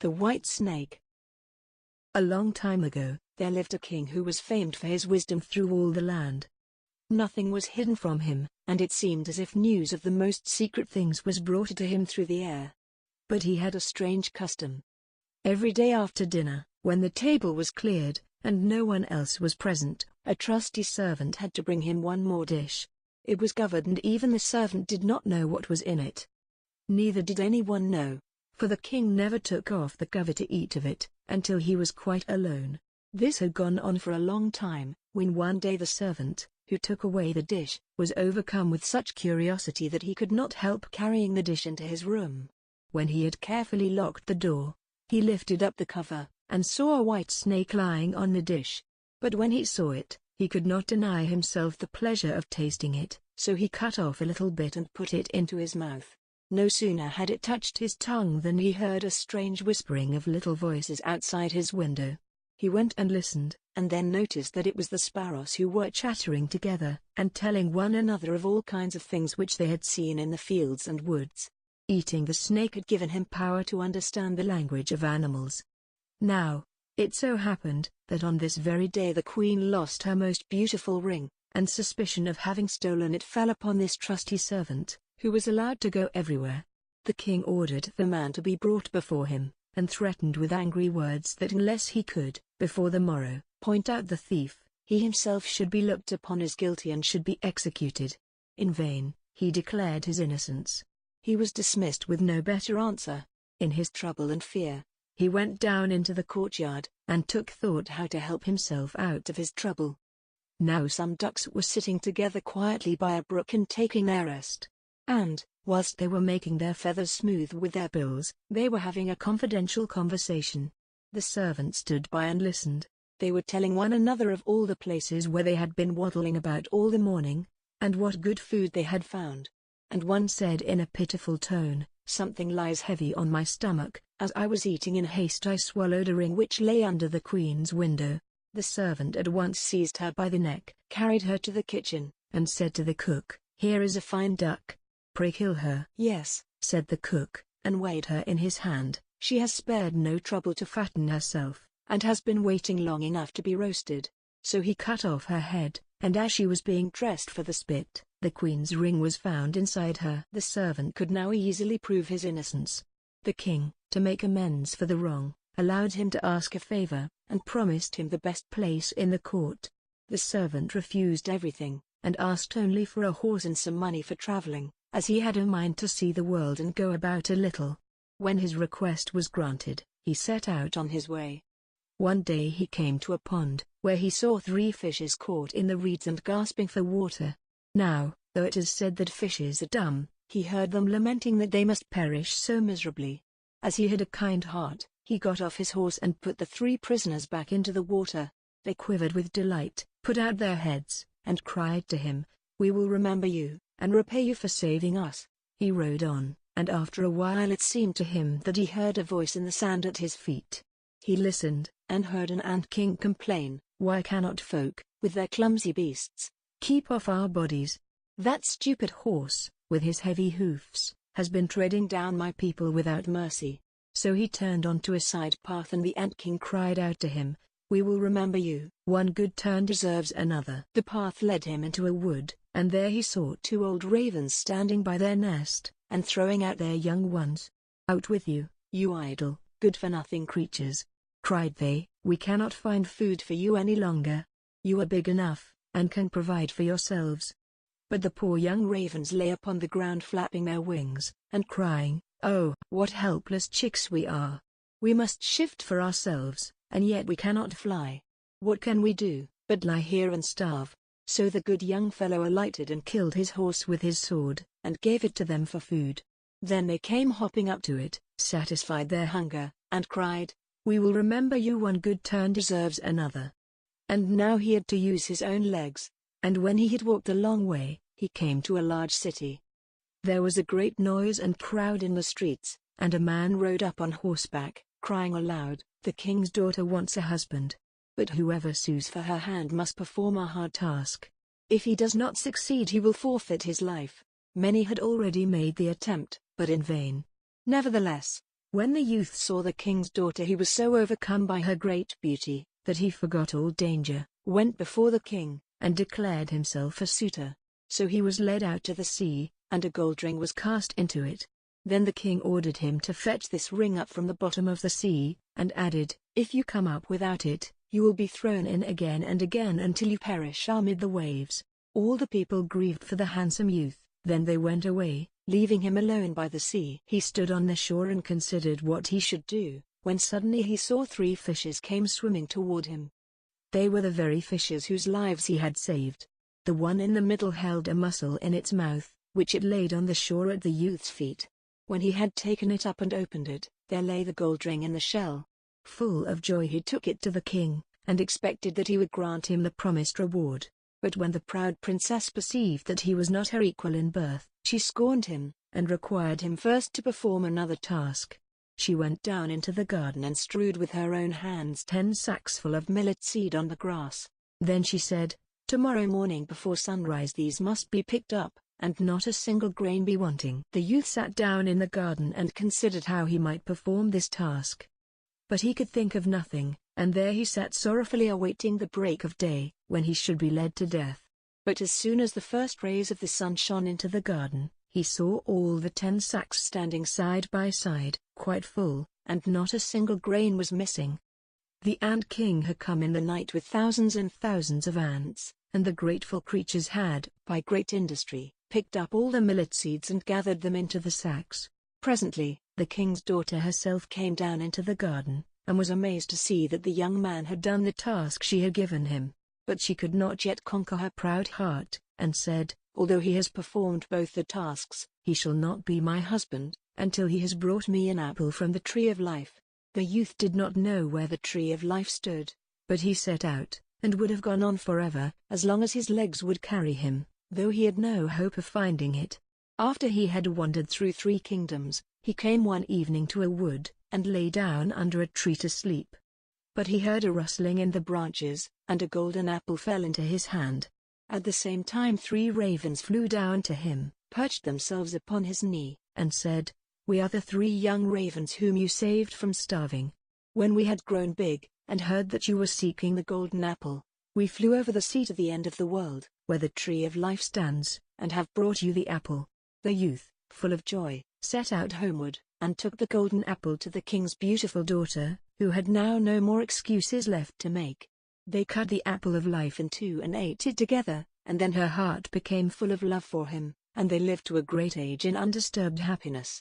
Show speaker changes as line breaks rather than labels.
The White Snake. A long time ago, there lived a king who was famed for his wisdom through all the land. Nothing was hidden from him, and it seemed as if news of the most secret things was brought to him through the air. But he had a strange custom. Every day after dinner, when the table was cleared, and no one else was present, a trusty servant had to bring him one more dish. It was covered, and even the servant did not know what was in it. Neither did anyone know, for the king never took off the cover to eat of it, until he was quite alone. This had gone on for a long time, when one day the servant, who took away the dish, was overcome with such curiosity that he could not help carrying the dish into his room. When he had carefully locked the door, he lifted up the cover, and saw a white snake lying on the dish. But when he saw it, he could not deny himself the pleasure of tasting it, so he cut off a little bit and put it into his mouth. No sooner had it touched his tongue than he heard a strange whispering of little voices outside his window. He went and listened, and then noticed that it was the sparrows who were chattering together, and telling one another of all kinds of things which they had seen in the fields and woods. Eating the snake had given him power to understand the language of animals. Now, it so happened that on this very day the queen lost her most beautiful ring, and suspicion of having stolen it fell upon this trusty servant, who was allowed to go everywhere. The king ordered the man to be brought before him, and threatened with angry words that unless he could, before the morrow, point out the thief, he himself should be looked upon as guilty and should be executed. In vain, he declared his innocence. He was dismissed with no better answer. In his trouble and fear, he went down into the courtyard, and took thought how to help himself out of his trouble. Now some ducks were sitting together quietly by a brook and taking their rest. And, whilst they were making their feathers smooth with their bills, they were having a confidential conversation. The servant stood by and listened. They were telling one another of all the places where they had been waddling about all the morning, and what good food they had found. And one said in a pitiful tone, "Something lies heavy on my stomach. As I was eating in haste I swallowed a ring which lay under the queen's window." The servant at once seized her by the neck, carried her to the kitchen, and said to the cook, "Here is a fine duck. Pray kill her." "Yes," said the cook, and weighed her in his hand. "She has spared no trouble to fatten herself, and has been waiting long enough to be roasted." So he cut off her head, and as she was being dressed for the spit, the queen's ring was found inside her. The servant could now easily prove his innocence. The king, to make amends for the wrong, allowed him to ask a favor, and promised him the best place in the court. The servant refused everything, and asked only for a horse and some money for traveling, as he had a mind to see the world and go about a little. When his request was granted, he set out on his way. One day he came to a pond, where he saw 3 fishes caught in the reeds and gasping for water. Now, though it is said that fishes are dumb, he heard them lamenting that they must perish so miserably. As he had a kind heart, he got off his horse and put the 3 prisoners back into the water. They quivered with delight, put out their heads, and cried to him, "We will remember you, and repay you for saving us." He rode on, and after a while it seemed to him that he heard a voice in the sand at his feet. He listened, and heard an ant-king complain, "Why cannot folk, with their clumsy beasts, keep off our bodies? That stupid horse, with his heavy hoofs, has been treading down my people without mercy." So he turned onto a side path, and the ant-king cried out to him, "We will remember you. One good turn deserves another." The path led him into a wood, and there he saw 2 old ravens standing by their nest, and throwing out their young ones. "Out with you, you idle, good-for-nothing creatures," cried they, "we cannot find food for you any longer. You are big enough, and can provide for yourselves." But the poor young ravens lay upon the ground flapping their wings, and crying, "Oh, what helpless chicks we are! We must shift for ourselves, and yet we cannot fly. What can we do, but lie here and starve?" So the good young fellow alighted and killed his horse with his sword, and gave it to them for food. Then they came hopping up to it, satisfied their hunger, and cried, "We will remember you. One good turn deserves another." And now he had to use his own legs, and when he had walked a long way, he came to a large city. There was a great noise and crowd in the streets, and a man rode up on horseback, crying aloud, "The king's daughter wants a husband. But whoever sues for her hand must perform a hard task. If he does not succeed he will forfeit his life." Many had already made the attempt, but in vain. Nevertheless, When the youth saw the king's daughter, he was so overcome by her great beauty, that he forgot all danger, went before the king, and declared himself a suitor. So he was led out to the sea, and a gold ring was cast into it. Then the king ordered him to fetch this ring up from the bottom of the sea, and added, "If you come up without it, you will be thrown in again and again until you perish amid the waves." All the people grieved for the handsome youth. Then they went away, leaving him alone by the sea. He stood on the shore and considered what he should do, when suddenly he saw 3 fishes came swimming toward him. They were the very fishes whose lives he had saved. The one in the middle held a mussel in its mouth, which it laid on the shore at the youth's feet. When he had taken it up and opened it, there lay the gold ring in the shell. Full of joy he took it to the king, and expected that he would grant him the promised reward. But when the proud princess perceived that he was not her equal in birth, she scorned him, and required him first to perform another task. She went down into the garden and strewed with her own hands 10 sacks full of millet seed on the grass. Then she said, "Tomorrow morning before sunrise these must be picked up, and not a single grain be wanting." The youth sat down in the garden and considered how he might perform this task. But he could think of nothing, and there he sat sorrowfully awaiting the break of day, when he should be led to death. But as soon as the first rays of the sun shone into the garden, he saw all the 10 sacks standing side by side, quite full, and not a single grain was missing. The ant king had come in the night with thousands and thousands of ants, and the grateful creatures had, by great industry, picked up all the millet seeds and gathered them into the sacks. Presently, the king's daughter herself came down into the garden, and was amazed to see that the young man had done the task she had given him. But she could not yet conquer her proud heart, and said, "Although he has performed both the tasks, he shall not be my husband, until he has brought me an apple from the tree of life." The youth did not know where the tree of life stood, but he set out, and would have gone on forever, as long as his legs would carry him, though he had no hope of finding it. After he had wandered through 3 kingdoms, he came one evening to a wood, and lay down under a tree to sleep. But he heard a rustling in the branches, and a golden apple fell into his hand. At the same time 3 ravens flew down to him, perched themselves upon his knee, and said, "We are the 3 young ravens whom you saved from starving. When we had grown big, and heard that you were seeking the golden apple, we flew over the sea to the end of the world, where the tree of life stands, and have brought you the apple." The youth, full of joy, set out homeward, and took the golden apple to the king's beautiful daughter, who had now no more excuses left to make. They cut the apple of life in 2 and ate it together, and then her heart became full of love for him, and they lived to a great age in undisturbed happiness.